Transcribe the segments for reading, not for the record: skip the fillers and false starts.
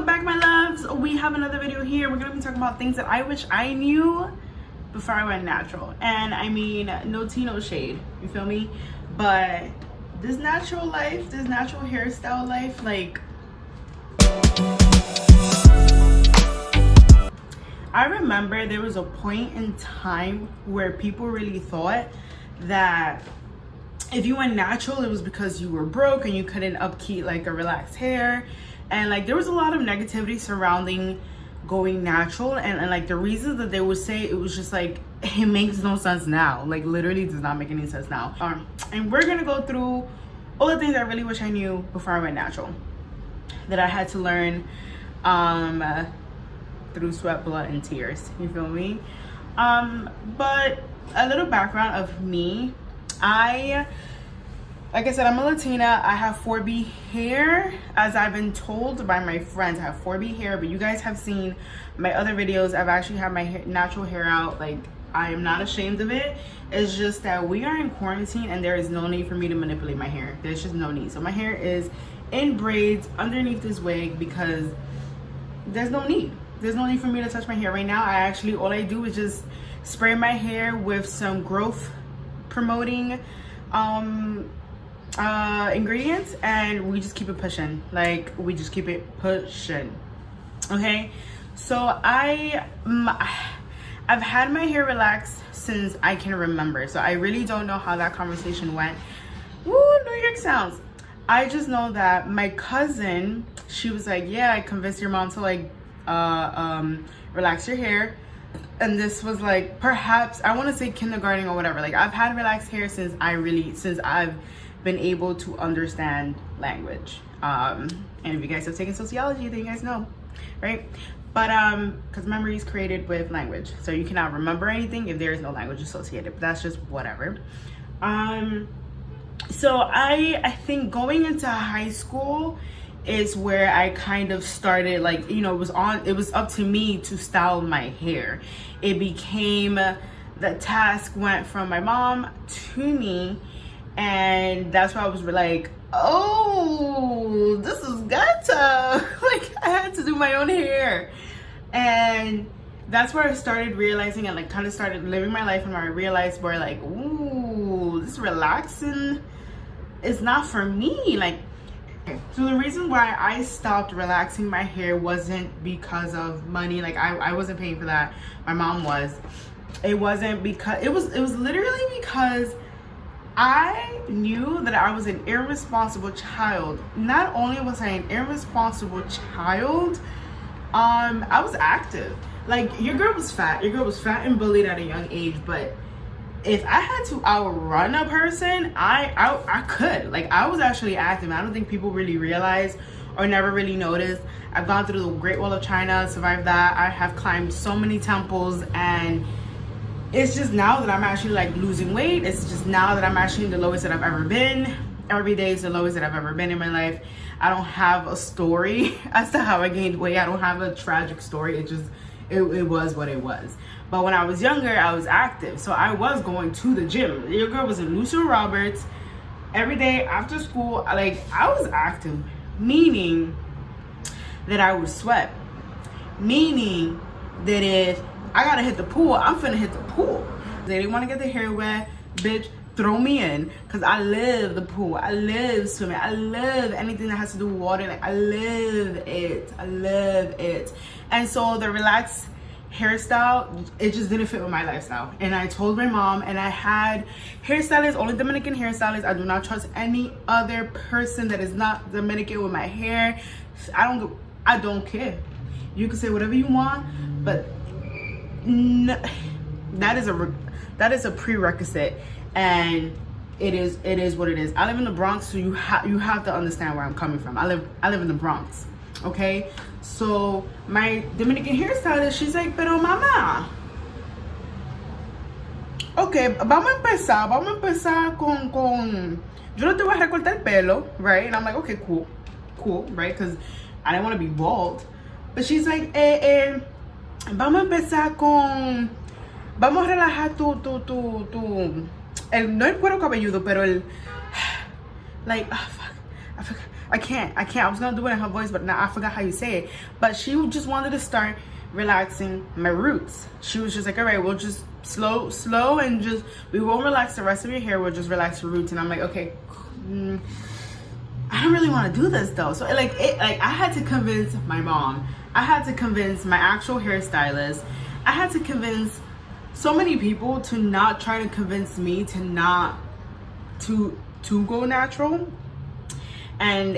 Welcome back, my loves. We have another video here. We're gonna be talking about things that I wish I knew before I went natural. And I mean, no tea, no shade, you feel me? But this natural life, this natural hairstyle life, like, I remember there was a point in time where people really thought that if you went natural, it was because you were broke and you couldn't upkeep like a relaxed hair. And like there was a lot of negativity surrounding going natural, and like the reasons that they would say, it was just like, it makes no sense now. Like literally does not make any sense now. And we're gonna go through all the things I really wish I knew before I went natural, that I had to learn through sweat, blood, and tears, you feel me? But a little background of me. Like I said, I'm a Latina. I have 4B hair, as I've been told by my friends. I have 4B hair, but you guys have seen my other videos. I've actually had my natural hair out. Like, I am not ashamed of it. It's just that we are in quarantine and there is no need for me to manipulate my hair. There's just no need. So my hair is in braids underneath this wig because there's no need. There's no need for me to touch my hair right now. All I do is just spray my hair with some growth promoting ingredients, and we just keep it pushing. Like, we just keep it pushing. Okay, so I've had my hair relaxed since I can remember, so I really don't know how that conversation went. Woo, New York sounds. I just know that my cousin, she was like, yeah, I convinced your mom to like relax your hair. And this was like, perhaps, I want to say kindergarten or whatever. Like, I've had relaxed hair since I've been able to understand language. And if you guys have taken sociology, then you guys know, right? But because memory is created with language, so you cannot remember anything if there is no language associated. But that's just whatever. So I think going into high school is where I kind of started, like, you know, it was up to me to style my hair. It became, the task went from my mom to me, and that's why I was like, oh, this is ghetto. Like, I had to do my own hair. And that's where I started realizing, and like kind of started living my life, and where I realized where like, ooh, this relaxing is not for me. Like, so the reason why I stopped relaxing my hair wasn't because of money. Like, I wasn't paying for that. My mom was. It wasn't because, it was literally because I knew that I was an irresponsible child. Not only was I an irresponsible child, I was active. Like, your girl was fat. Your girl was fat and bullied at a young age, but if I had to outrun a person, I could. Like, I was actually active. I don't think people really realize or never really noticed. I've gone through the Great Wall of China, survived that. I have climbed so many temples, and it's just now that I'm actually like losing weight. It's just now that I'm actually the lowest that I've ever been. Every day is the lowest that I've ever been in my life. I don't have a story as to how I gained weight. I don't have a tragic story. It was what it was. But when I was younger, I was active. So I was going to the gym. Your girl was in Lucia Roberts every day after school. Like, I was active, meaning that I would sweat. Meaning that if I gotta hit the pool, I'm finna hit the pool. They didn't want to get their hair wet, bitch, throw me in. Because I live the pool. I live swimming. I live anything that has to do with water. Like, I live it. I live it. And so the relaxed hairstyle, it just didn't fit with my lifestyle. And I told my mom, and I had hairstylists, only Dominican hairstylists. I do not trust any other person that is not Dominican with my hair. I don't care. You can say whatever you want, but no, that is a prerequisite, and it is what it is. I live in the Bronx, so you have to understand where I'm coming from. I live in the Bronx, okay? So my Dominican hairstylist, she's like, pero mama, okay, vamos a empezar con yo no te voy a recortar el pelo, right? And I'm like, okay, cool, right? Because I didn't want to be bald. But she's like, vamos a empezar con, vamos a relajar no el cuero cabelludo, pero el, like, oh, fuck, I can't. I was gonna do it in her voice, but now I forgot how you say it. But she just wanted to start relaxing my roots. She was just like, all right, we'll just slow and just, we won't relax the rest of your hair, we'll just relax your roots. And I'm like, okay, I don't really want to do this though. So like I had to convince my mom, I had to convince my actual hairstylist, I had to convince so many people to not try to convince me to not to go natural. And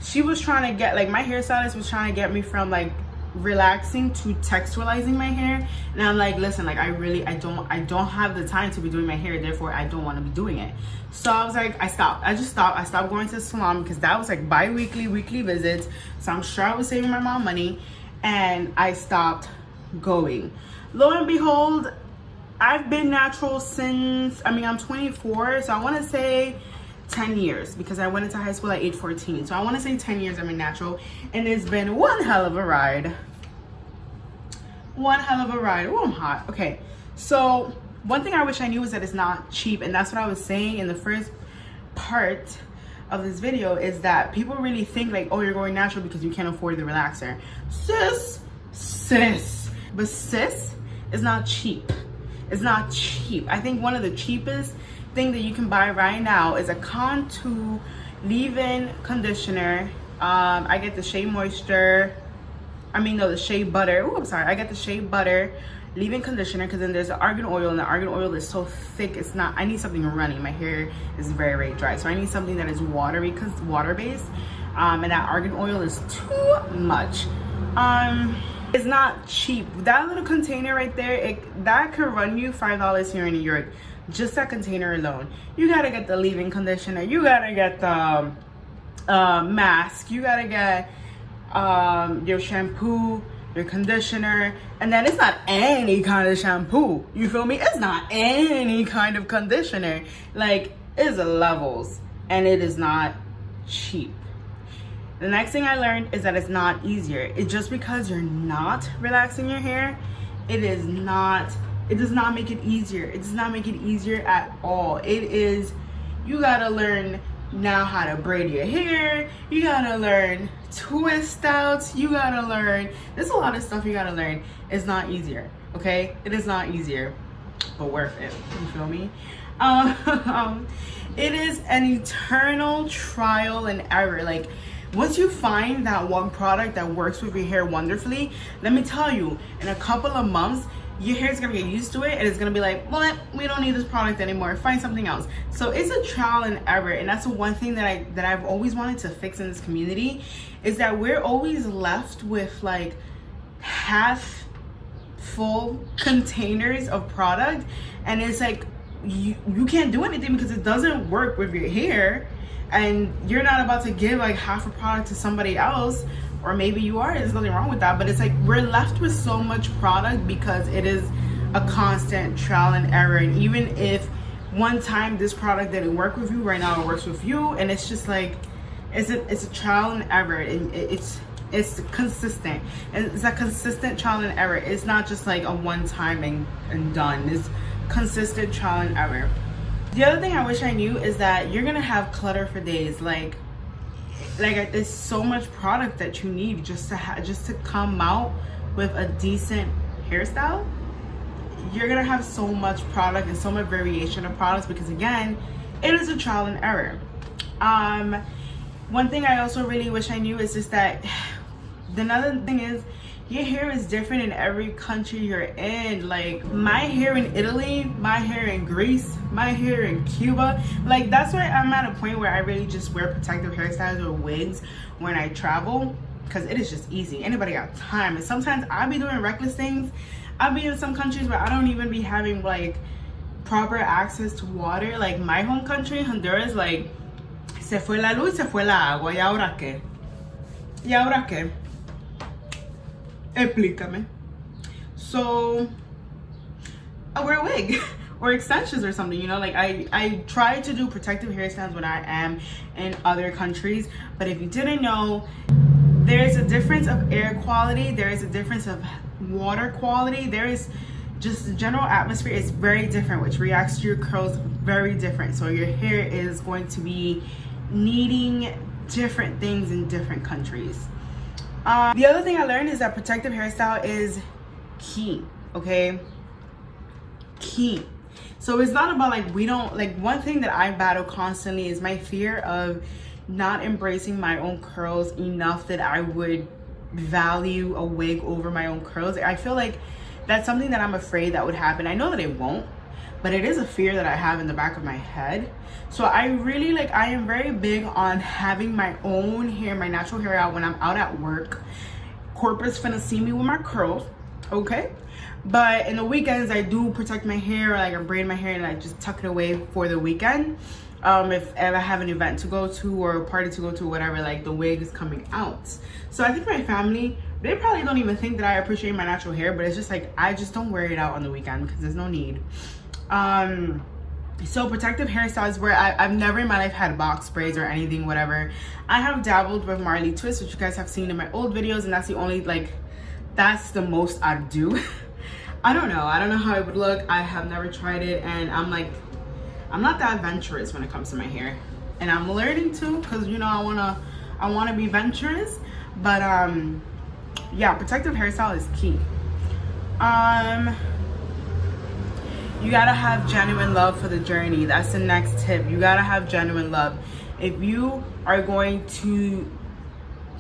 she was trying to get, like, my hairstylist was trying to get me from like relaxing to texturalizing my hair, and I'm like, listen, like, I don't have the time to be doing my hair, therefore I don't want to be doing it. So I was like, I stopped going to the salon, because that was like weekly visits, so I'm sure I was saving my mom money, and I stopped going. Lo and behold, I've been natural since, I'm 24, so I want to say 10 years, because I went into high school at age 14. So I want to say 10 years I've been natural, and it's been one hell of a ride. One hell of a ride. Oh, I'm hot. Okay, so one thing I wish I knew is that it's not cheap, and that's what I was saying in the first part of this video, is that people really think like, oh, you're going natural because you can't afford the relaxer. Sis, but sis is not cheap. It's not cheap. I think one of the cheapest thing that you can buy right now is a Contour leave-in conditioner. I get the Shea Moisture, the Shea Butter. Oh, I'm sorry. I get the Shea Butter leave-in conditioner, because then there's the argan oil, and the argan oil is so thick. It's not, I need something runny. My hair is very dry, so I need something that is watery, because water-based, and that argan oil is too much. It's not cheap. That little container right there, that could run you $5 here in New York. Just that container alone. You gotta get the leave-in conditioner, you gotta get the mask, you gotta get your shampoo, your conditioner, and then it's not any kind of shampoo, you feel me? It's not any kind of conditioner. Like, it's levels, and it is not cheap. The next thing I learned is that it's not easier. It's just because you're not relaxing your hair, it does not make it easier. It does not make it easier at all. It is, you gotta learn now how to braid your hair, you gotta learn twist outs, you gotta learn, there's a lot of stuff you gotta learn. It's not easier, okay? It is not easier, but worth it, you feel me? It is an eternal trial and error. Like, once you find that one product that works with your hair wonderfully, let me tell you, in a couple of months, your hair is gonna get used to it, and it's gonna be like, well, we don't need this product anymore, find something else. So it's a trial and error, and that's the one thing that I've always wanted to fix in this community, is that we're always left with like half full containers of product, and it's like you can't do anything because it doesn't work with your hair, and you're not about to give like half a product to somebody else. Or maybe you are, there's nothing wrong with that, but it's like we're left with so much product because it is a constant trial and error. And even if one time this product didn't work with you, right now it works with you, and it's just like, it's a trial and error, and it's consistent, and it's a consistent trial and error. It's not just like a one time and done. It's consistent trial and error. The other thing I wish I knew is that you're gonna have clutter for days. Like there's so much product that you need just to come out with a decent hairstyle. You're gonna have so much product and so much variation of products, because again, it is a trial and error. One thing I also really wish I knew is just that another thing is, your hair is different in every country you're in. Like, my hair in Italy, my hair in Greece, my hair in Cuba, like, that's why I'm at a point where I really just wear protective hairstyles or wigs when I travel, because it is just easy. Anybody got time? And sometimes I'll be doing reckless things. I'll be in some countries where I don't even be having like proper access to water. Like my home country, Honduras, like, se fue la luz, se fue la agua, ¿y ahora qué? ¿Y ahora qué? Explícame. So I wear a wig or extensions or something, you know. Like I try to do protective hairstyles when I am in other countries, but if you didn't know, there's a difference of air quality, there is a difference of water quality, there is just the general atmosphere is very different, which reacts to your curls very different. So your hair is going to be needing different things in different countries. The other thing I learned is that protective hairstyle is key, okay? Key. So it's not about like, we don't, like, one thing that I battle constantly is my fear of not embracing my own curls enough that I would value a wig over my own curls. I feel like that's something that I'm afraid that would happen. I know that it won't, but it is a fear that I have in the back of my head. So I really like, I am very big on having my own hair, my natural hair out when I'm out at work. Corporate's finna see me with my curls, okay? But in the weekends, I do protect my hair, like I braid my hair and I just tuck it away for the weekend. If I have an event to go to or a party to go to, whatever, like the wig is coming out. So I think my family, they probably don't even think that I appreciate my natural hair, but it's just like, I just don't wear it out on the weekend because there's no need. So protective hairstyles where I've never in my life had box braids or anything, whatever. I have dabbled with Marley twists, which you guys have seen in my old videos, and that's the only, like, that's the most I do. I don't know how it would look. I have never tried it, and I'm like, I'm not that adventurous when it comes to my hair, and I'm learning to, because you know I wanna be adventurous. But yeah, protective hairstyle is key. You gotta have genuine love for the journey. That's the next tip. You gotta have genuine love. If you are going to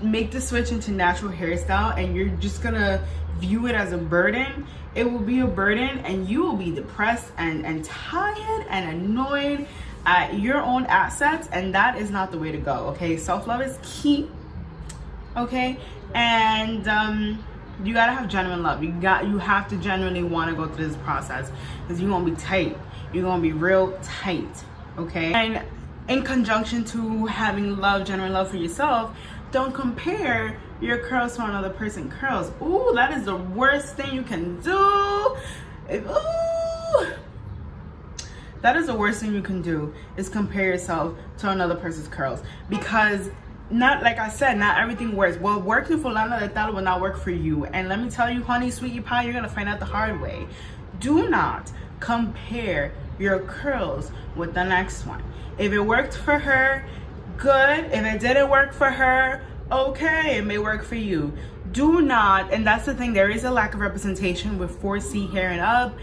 make the switch into natural hairstyle and you're just gonna view it as a burden, it will be a burden and you will be depressed and tired and annoyed at your own assets, and that is not the way to go, okay? Self-love is key, okay? And you gotta have genuine love. You have to genuinely want to go through this process, because you're gonna be tight. You're gonna be real tight, okay? And in conjunction to having love, genuine love for yourself, don't compare your curls to another person's curls. Ooh, that is the worst thing you can do. Ooh, that is the worst thing you can do, is compare yourself to another person's curls, because not, like I said, not everything works. What works for Lana de Tal will not work for you. And let me tell you, honey, sweetie pie, you're gonna find out the hard way. Do not compare your curls with the next one. If it worked for her, good. If it didn't work for her, okay, it may work for you. Do not, and that's the thing, there is a lack of representation with 4C hair and up,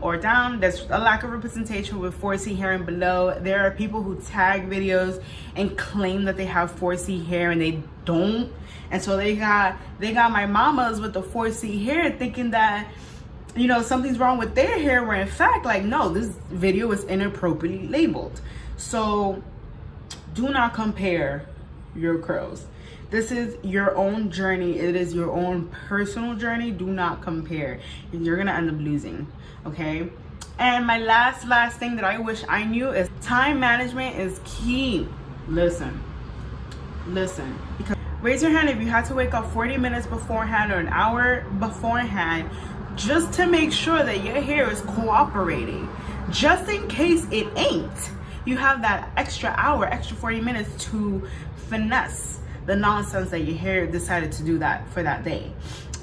or down. There's a lack of representation with 4C hair and below. There are people who tag videos and claim that they have 4C hair and they don't, and so they got my mamas with the 4C hair thinking that, you know, something's wrong with their hair, where in fact, like, no, this video is inappropriately labeled. So do not compare your curls. This is your own journey. It is your own personal journey. Do not compare. You're gonna end up losing, okay? And my last thing that I wish I knew is time management is key. Listen. Because raise your hand if you had to wake up 40 minutes beforehand or an hour beforehand just to make sure that your hair is cooperating. Just in case it ain't, you have that extra hour, extra 40 minutes to finesse the nonsense that your hair decided to do that for that day.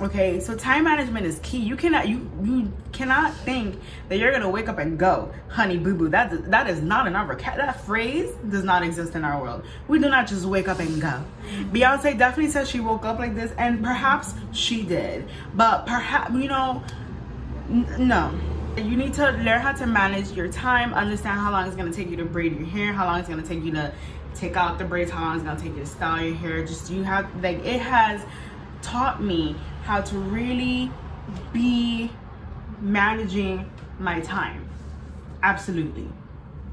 Okay, so time management is key. You cannot think that you're gonna wake up and go, honey boo boo. That is not in our vocabulary. That phrase does not exist in our world. We do not just wake up and go. Beyonce definitely says she woke up like this, and perhaps she did, but perhaps, you know, no. You need to learn how to manage your time, understand how long it's gonna take you to braid your hair, how long it's gonna take you to take out the braids, how long it's gonna take you to style your hair. Just, you have, like, it has taught me how to really be managing my time. Absolutely.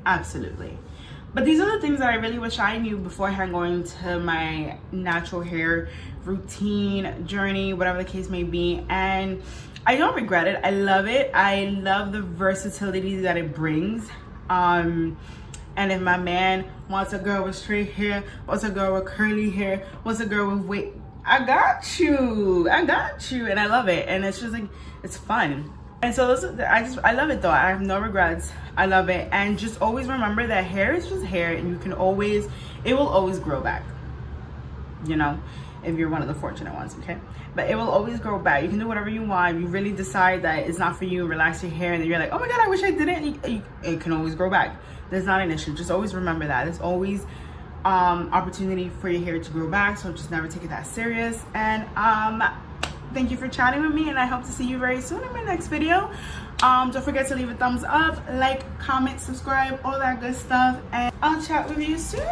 But these are the things that I really wish I knew beforehand going to my natural hair routine, journey, whatever the case may be. And I don't regret it. I love it. I love the versatility that it brings. And if my man wants a girl with straight hair, wants a girl with curly hair, wants a girl with wait, I got you. And I love it. And it's just like, it's fun. And so I love it though. I have no regrets. I love it. And just always remember that hair is just hair, and it will always grow back. You know, if you're one of the fortunate ones, okay? But it will always grow back. You can do whatever you want. If you really decide that it's not for you, relax your hair, and then you're like, oh my God, I wish I didn't. It can always grow back. There's not an issue. Just always remember that. There's always opportunity for your hair to grow back, so just never take it that serious. And thank you for chatting with me, and I hope to see you very soon in my next video. Don't forget to leave a thumbs up, like, comment, subscribe, all that good stuff, and I'll chat with you soon.